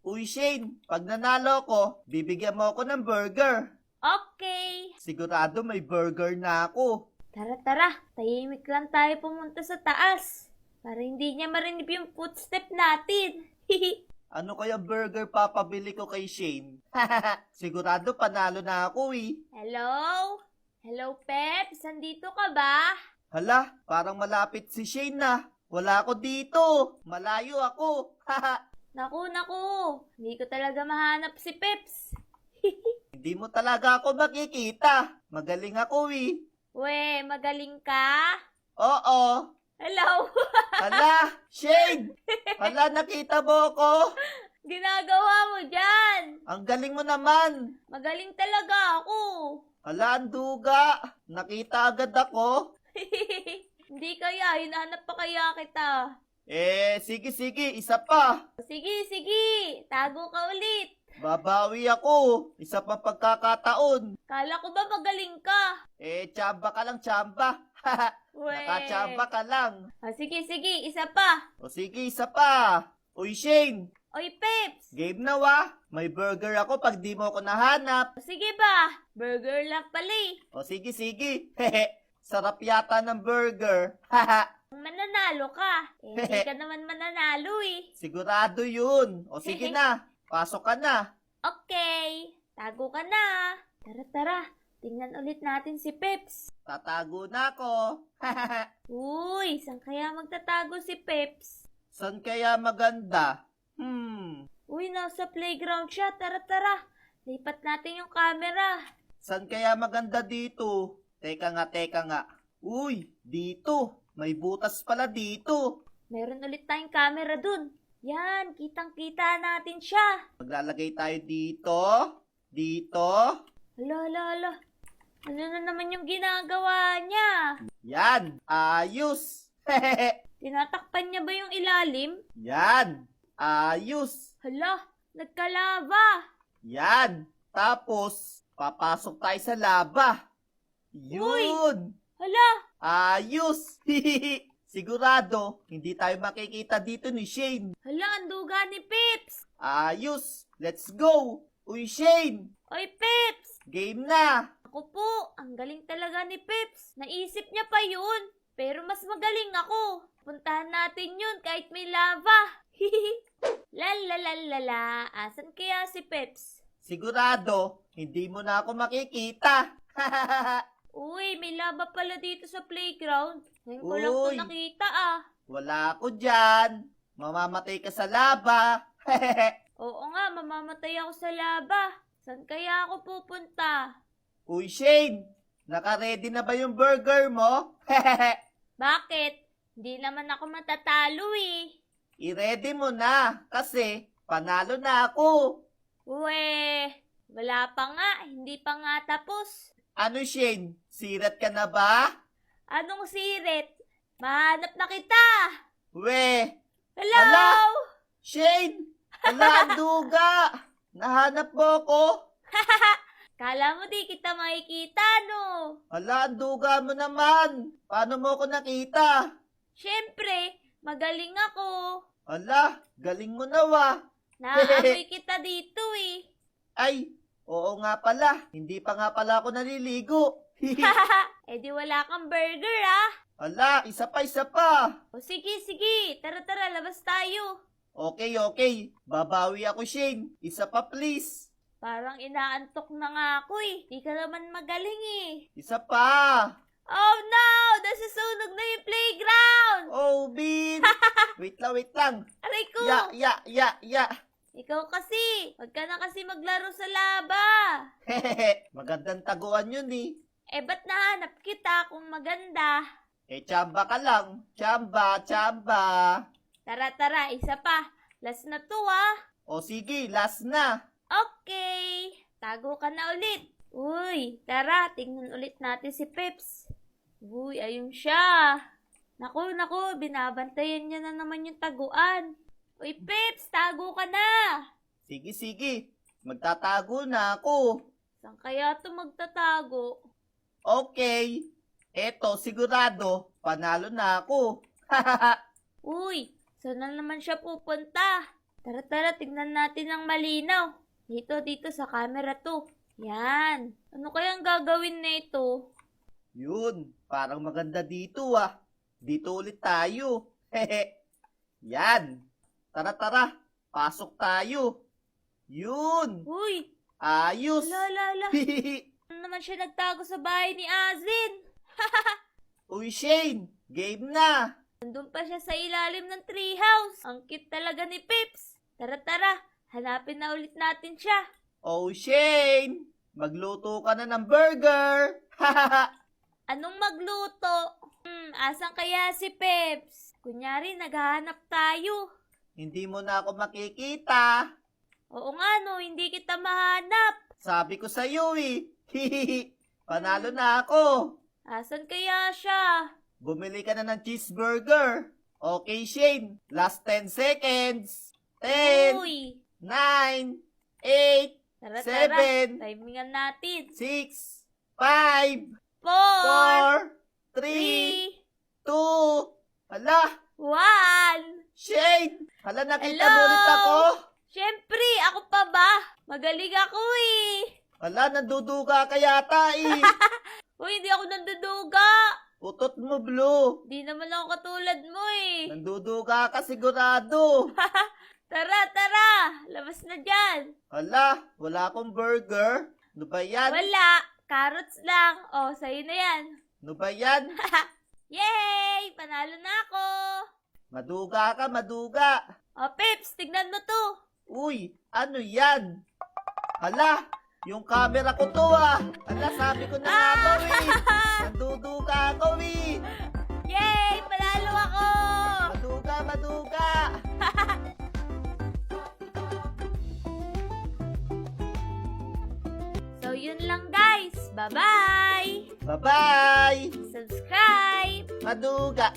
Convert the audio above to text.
Uy, Shane, pag nanalo ko, bibigyan mo ako ng burger. Okay. Sigurado may burger na ako. Tara, tahimik lang tayo pumunta sa taas. Para hindi niya marinig yung footstep natin. Ano kaya burger papabili ko kay Shane? Sigurado panalo na ako eh. Hello? Hello, Peps? Andito ka ba? Hala, parang malapit si Shane na. Wala ako dito. Malayo ako. Naku. Hindi ko talaga mahanap si Peps. Hindi mo talaga ako makikita. Magaling ako eh. We, magaling ka? Oo. Hello? Hala, Shane! Hala, nakita mo ako? Ginagawa mo dyan? Ang galing mo naman. Magaling talaga ako. Hala, ang duga. Nakita agad ako. Hindi kaya, hinahanap pa kaya kita. Sige, isa pa. Sige, tago ka ulit. Babawi ako. Isa pang pagkakataon. Kala ko ba magaling ka? Tsamba ka lang, tsamba. We. Nakatsamba ka lang. Sige, isa pa. O sige, isa pa. Uy, Shane. Oy, Peps. Game na wa. May burger ako pag di mo ako nahanap. Sige ba? Burger lang pala eh. O sige. Sarap yata ng burger. Haha. Mananalo ka. Hindi ka naman mananalo eh. Sigurado yun. O sige na. Pasok ka na. Okay, tago ka na. Tara, tingnan ulit natin si Peps. Tatago na ako. Uy, saan kaya magtatago si Peps? San kaya maganda? Uy, nasa playground siya. Tara. Lipat natin yung camera. San kaya maganda dito? Teka nga. Uy, dito. May butas pala dito. Meron ulit tayong camera dun. Yan, kitang-kita natin siya. Maglalagay tayo dito. Hala. Ano na naman yung ginagawa niya? Yan, ayos. Tinatakpan niya ba yung ilalim? Yan, ayos. Hala, nagkalaba. Yan, tapos papasok tayo sa laba. Yun, Hala, ayos. Sigurado, hindi tayo makikita dito ni Shane. hala, ang duga ni Peps. Ayos, let's go. Uy, Shane, Oy, Peps. game na. Ako po, ang galing talaga ni Peps. Naisip niya pa yun. Pero mas magaling ako. Puntahan natin yun kahit may lava. Lalalala, asan kaya si Peps? Sigurado, hindi mo na ako makikita. Uy, may lava pala dito sa playground. Ngayon ko lang to Uy. nakita Wala ako dyan. Mamamatay ka sa laba. Oo nga, mamamatay ako sa lava. Saan kaya ako pupunta? Uy, Shane, naka-ready na ba yung burger mo? Bakit? Hindi naman ako matatalo eh. I-ready mo na kasi panalo na ako. Uwe, wala pa nga. Hindi pa nga tapos. Ano, Shane? Sirat ka na ba? Anong sirit? Mahanap na kita! We, Hello! Hala! Shane! Hala, ang duga! Nahanap mo ko? Kala mo di kita makikita, no? Hala, ang duga mo naman! Paano mo ko nakita? Siyempre, magaling ako. Hala, galing mo na wa. Naaamoy kita dito eh. Ay, oo nga pala. Hindi pa nga pala ako naliligo. Eh di wala kang burger ah. Hala, isa pa. O sige. Tara, labas tayo. Okay. Babawi ako, Shane. Isa pa, please. Parang inaantok na nga ako eh. Di ka naman magaling eh. Isa pa. Oh no! Nasusunog na yung playground! Oh, Bin. Wait lang. Aray ko! Ya. Ikaw kasi! Huwag ka na kasi maglaro sa laba! Magandang taguan yun eh. Eh ba't nahanap kita kung maganda? Tsamba ka lang. Tsamba. Tara, isa pa. Last na to ah. O sige, last na. Okay. Tago ka na ulit. Uy, tara, tingnan ulit natin si Peps. Uy, ayun siya. Naku, binabantayan niya na naman yung taguan. Uy, Peps, tago ka na. Sige. Magtatago na ako. Saan kaya to magtatago? Okay. Eto, sigurado, panalo na ako. Uy, saan na naman siya pupunta? Tara, tignan natin ng malinaw. Dito sa camera to. Yan. Ano kayang gagawin nito? Yun, parang maganda dito ah. Dito ulit tayo. Hehe. Yan. Tara, pasok tayo. Yun, Uy, ayos. ala. Ano naman siya nagtago sa bahay ni Azlin? Uy, Shane, game na. Nandun pa siya sa ilalim ng treehouse. Ang cute talaga ni Pips. Tara, hanapin na ulit natin siya. Oh, Shane, magluto ka na ng burger. Anong magluto? Asan kaya si Peps? Kunyari, naghahanap tayo. Hindi mo na ako makikita. Oo nga no, hindi kita mahanap. Sabi ko sa'yo eh. Panalo na ako. Asan kaya siya? Bumili ka na ng cheeseburger. Okay, Shane. Last 10 seconds. 10, Uy, 9, 8, tara. 7, Timingan natin. 6, 5, 4, 4, 3, 2, hala, 1. Shane! Hala, nakita Hello? mo ulit ako? Siyempre, ako pa ba? Magaling ako eh. Hala, nanduduga ka yata eh. Uy, hindi ako nanduduga. Utot mo, Blue. Di naman ako katulad mo eh. Nanduduga ka sigurado. Tara. Labas na dyan. Hala, wala akong burger. Ano ba yan? Wala. Carrots lang. Oh, sa'yo na yan. Ano ba yan? Yay! Panalo na ako. Maduga ka, maduga. Oh, Pips, tignan mo to. Uy, ano yan? Hala, yung camera ko to ah. Hala, sabi ko na nga ba eh. Nanduduga ako eh. Yay! Panalo ako. Maduga. So, yun lang guys. Bye-bye! Bye-bye. Subscribe! Maduga.